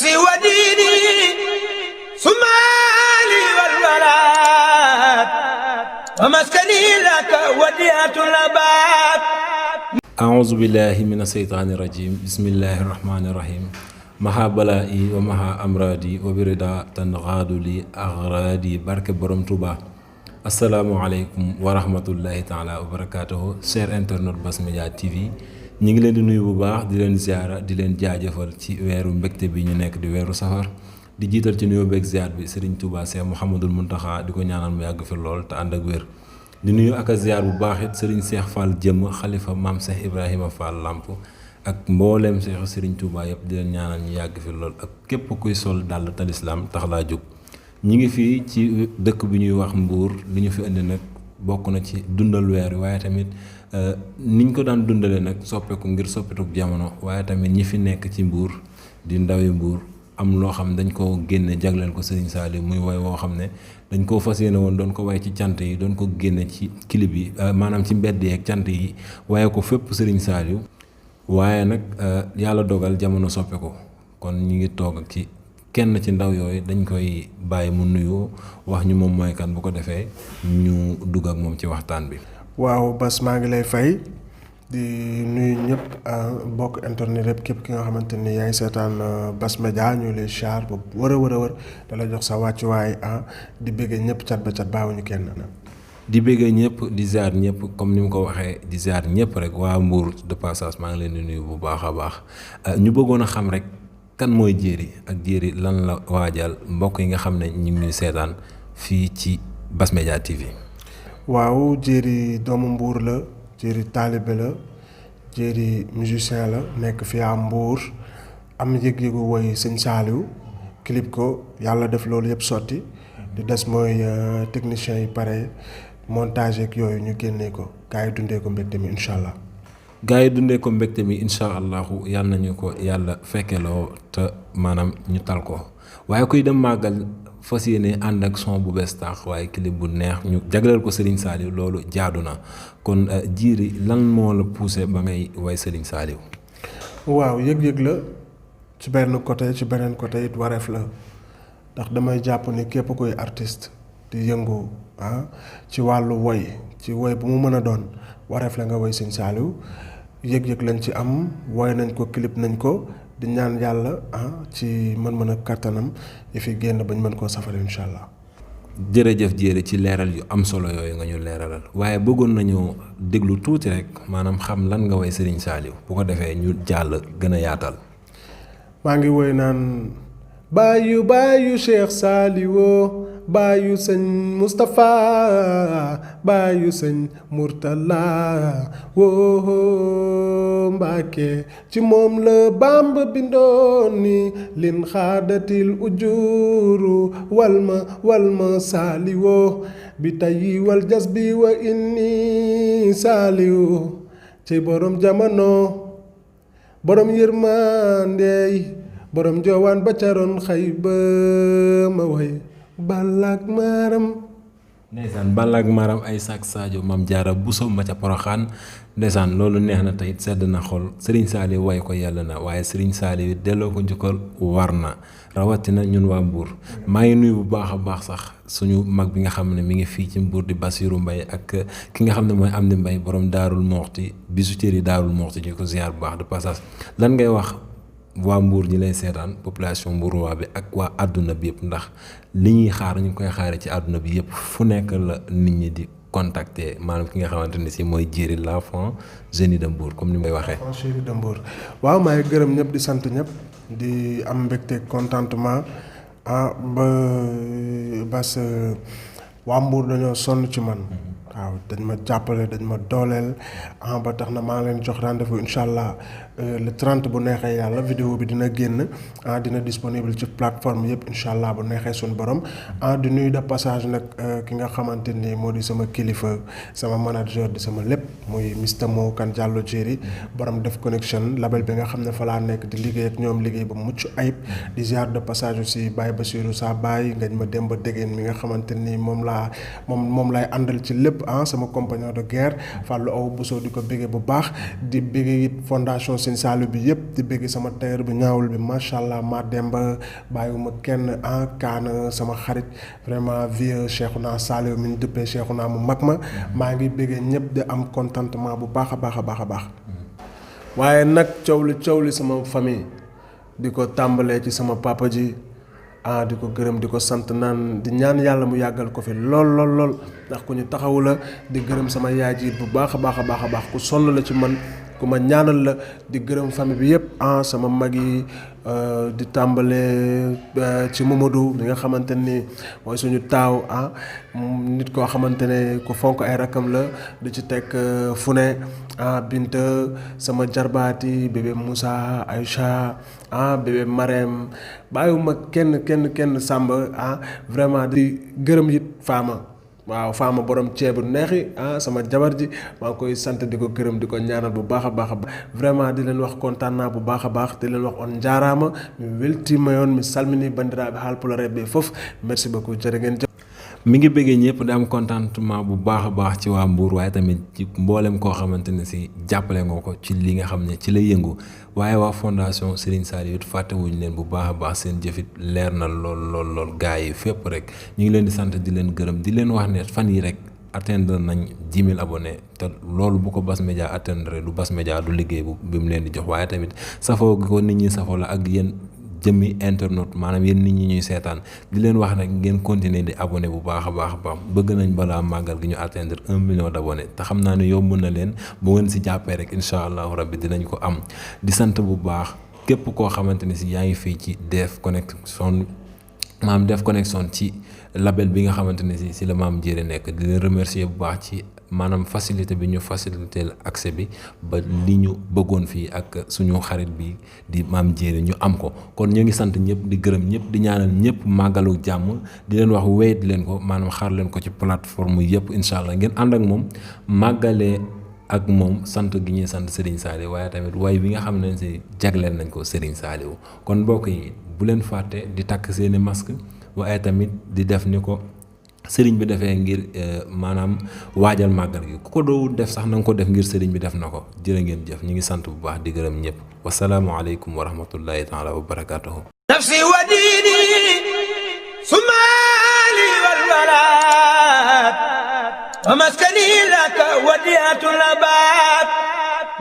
نفسي وديني ثم لي والولاد ومسكني لك وديعة الأباد أعوذ بالله من الشيطان الرجيم بسم الله الرحمن الرحيم maha balaa'i wa maha amraadi wa birida tangaadu li aghraadi barke borom Touba. Asalaamualeykum wa rahmatullahi taala wa barakaatuhu cher internet Bass Media TV ñi ngi leen di nuyu bu baax di leen ziara di leen jaajëfal ci weeru mbégte bi ñu nekk di weeru safar di jiital ci nuyoo beeg ziar bi Serigne Touba Cheikh Mouhamadul Mountakha di ko ñaanal mu yàgg fi lool te ànd ak wér di nuyu ak a ziar bu baax it Serigne Cheikh Fall jëm xalifa maam Cheikh Ibrahima Fall Lamp ak mbooleem Cheikh Serigne Touba yëpp di leen ñaanal ñu yàgg fi lool ak képp kuy sol dàll te lislaam tax laa jóg. ñi ngi fii ci dëkk bi ñuy wax Mbour li ñu fi indi nag bokk na ci dundal weer waaye tamit niñ ko daan dundalee nag soppeeku ngir soppeeku jamono waaye tamit ñi fi nekk ci Mbour di ndawi Mbour am loo xam dañ ko génne jagleel ko Serigne Saliou muy woy woo xam ne dañ koo fas yéene woon doon ko way ci cant yi doon ko génne ci clip yi maanaam ci mbedd yi ak cant yi waaye ko fépp Serigne Saliou waaye nag yàlla dogal jamono soppeeku kon ñi ngi toog ak ci kenn ci ndaw yooyu dañ koy bàyyi mu nuyu wax ñu moom mooy kan bu ko defee ñu dugg ak moom ci waxtaan bi. waaw Bass maa ngi lay fay di nuyu ñëpp bokk internet yëpp képp ki nga xamante ni yaay seetaan Bass Media ñu lay char ba wër a wër da la jox sa wàccuwaay di bëggee ñëpp cat ba cat baawuñu kenn na. di bëggee ñëpp di ziar ñëpp comme ni mu ko waxee di ziar ñëpp rek waa Mbour de passage maa ngi leen di nuyu bu baax a baax ñu bëggoon a xam rek kan mooy Diery ak Diery lan la waajal mbokk yi nga xam ne ñu ngi ñuy seetaan fii ci Bass Media TV. waaw Diery doomu Mbour la Diery taalibe la Diery musicien la nekk fii à Mbour am yëg-yëgu woy sëñ Saliou clip ko yàlla def loolu yëpp sotti di des mooy technicien yi pare montage ak yooyu ñu génnee ko gars yi dundee ko mbégte mi incha allah. gaa yi dundee ko mbégte mi incha allahu yàlla nañu ko yàlla fekkeloo te maanaam ñu tal ko waaye kuy dem màggal fas yéene ànd ak son bu bees taax waaye clip bu neex ñu jagleel ko Serigne Saliou loolu jaadu na kon Diery lan moo la poussé ba ngay way Serigne Saliou. waaw yëg-yëg la ci benn côté ci beneen côté it wareef la ndax damay jàpp ni képp kuy artiste di yëngu ci wàllu woy ci woy bu mu mën a doon wareef la nga woy Serigne Saliou. yëg-yëg lañ ci am woy nañ ko clip nañ ko di ñaan yàlla ci mën a kattanam yi fi génn bañ mën koo safal incha allah. jërëjëf Diery ci leeral yu am solo yooyu nga ñu leeralal waaye bëggoon nañu déglu tuuti rek maanaam xam lan nga woy Serigne Saliou bu ko defee ñu jàll gën a yaatal. maa ngi woy naan baayu Cheikh Saliou baayu sëñ Moustapha baayu sëñ Mourtala woo Mbàkke ci moom la Bamba bindoon ni lin xaadatil ujuru wal ma Saliou bi tayyi wal jas bi wa inni Saliou ci borom jamono borom yërmandey borom joowaan ba caroon xay ba ma way Balak Maram. ndeysaan Balak Maram ay sak Sadio Mam Jaara Buso ma ca Poroxaan ndeysaan loolu neex na tey sedd na xol Serigne Saliou way ko yàlla na waaye Serigne Saliou delloo ko njukkal war na rawatina ñun waa Mbour maa ngi nuyu bu baax a baax sax suñu mag bi nga xam ne mi ngi fii ci Mbour di Bassirou Mbaye ak ki nga xam ne mooy Amdi Mbaye borom Daarul Moxti bijouterie Daarul Moxti ñu ko ziar bu baax de passage lan ngay wax waa Mbour ñi lay seetaan population Mbourois bi ak waa àdduna bi yëpp ndax li ñuy xaar ñu ngi koy xaaree ci àdduna bi yëpp fu nekk la nit ñi di contacter maanaam ki nga xamante ne si mooy Diery l'enfant génie de Mbour comme ni may waxee. l'enfant génie de Mbour waaw maa ngi gërëm ñëpp di sant ñëpp di am mbégte contentement ba Bass waa Mbour dañoo sonn ci man. waaw dañ ma jàppale dañ ma dooleel ba tax na maa ngi leen jox rendez-vous incha allah le 30 bu neexee yàlla vidéo bi dina génn dina disponible ci plateforme yëpp incha allah bu neexee suñu borom di nuyu de passage nag ki nga xamante ni moo di sama kilifa sama manager di sama lépp muy Mr Mo Kan Diallo Diery borom def connection label bi nga xam ne fa laa nekk di liggéey ak ñoom liggéey ba mucc ayib di ziar de passage aussi Baye Bassirou sa Baye ngañ ma dem ba déggeen mi nga xamante ni moom laay àndal ci lépp yëpp sama compagnon de guerre Fallou Aw Bousso di ko béggee bu baax di béggee it fondation Sëñ Saliou bi yëpp di béggee sama tailleur bu ñaawul bi macha allah ma demba bàyyiwuma kenn kaana sama xarit vraiment vieux Cheikhouna Saliou mi ñu dëppee Cheikhouna mu mag ma maa ngi béggee ñëpp di am contentement bu baax a baax a baax a baax waaye nag coow li sama famille di ko tàmbalee ci sama papa ji di ko gërëm di ko sant naan di ñaan yàlla mu yàggal ko fi lool ndax ku ñu taxawu la di gërëm sama yaay ji bu baax a baax a baax a baax ku sonn la ci man ku ma ñaanal la di gërëm famille bi yëpp sama mag yi di tàmbalee ci Mamadou li nga xamante ni mooy suñu taaw nit koo xamante ne ku fonk ay rakam la di ci teg fu ne Binta sama jarbaati bébé Moussa Aïcha bébé Marème bàyyiwuma kenn Samba vraiment di gërëm it Fama waaw Fama borom ceebu neexi sama jabar ji maa ngi koy sant di ko gërëm di ko ñaanal bu baax a baax vraiment di leen wax kontaan naa bu baax a baax di leen wax on jaaraama mi weltimayoon mi salmini bandiraɓe haalpulaar ɓe fof merci beaucoup jërë ngeen jëf. mi ngi bëggee ñëpp di am contentement bu baax a baax ci waa Mbour waaye tamit ci mboolem koo xamante ne si jàppale nga ko ci li nga xam ne ci la yëngu waaye waa fondation Serigne Saliou it fàttewuñu leen bu baax a baax seen jëfit leer na lool gars yi fépp rek ñu ngi leen di sant di leen gërëm di leen wax ne fan yi rek atteindre nañ 10 000 abonnés te loolu bu ko Bass Media atteindre du Bass Media du liggéey bi mu leen di jox waaye tamit safoo gi ko nit ñi safoo la ak yéen jëmmi internet maanaam yéen nit ñi ñuy seetaan di leen wax nag ngeen continuer di abonné bu baax a baax bëgg nañ balaa màggal gi ñu atteindre 1 million d'abonnés te xam naa ne yomb na leen bu ngeen si jàppee rek incha allahu rabbi dinañ ko am di sant bu baax képp koo xamante ne si yaa ngi fii ci Def Connection maam Def Connection ci label bi nga xamante ne si la Mame Diarra nekk di leen remercier bu baax ci maanaam facilité bi ñu facilité accès bi ba li ñu bëggoon fii ak suñu xarit bi di Mame Diarra ñu am ko kon ñu ngi sant ñëpp di gërëm ñëpp di ñaanal ñëpp màggalu jàmm di leen wax wéyat leen ko maanaam xaar leen ko ci plateforme yëpp incha allah ngeen ànd ak moom màggalee ak moom sant gi ñuy sant Serigne Saliou waaye tamit way bi nga xam ne si jagleel nañ ko Serigne Saliou kon mbokk yi bu leen fàtte di takk seeni masque waaye tamit di def ni ko sëriñ bi defee ngir maanaam waajal màggal gi ku ko doo def sax na nga ko def ngir sëriñ bi def na ko jërë ngeen jëf ñu ngi sant bu baax di gërëm ñëpp wasalaamu aleykum wa rahmatullahi taala wa barakatuhu nafsi wa diini sumaali wal walaat wa maskani laka wadiyatul abaat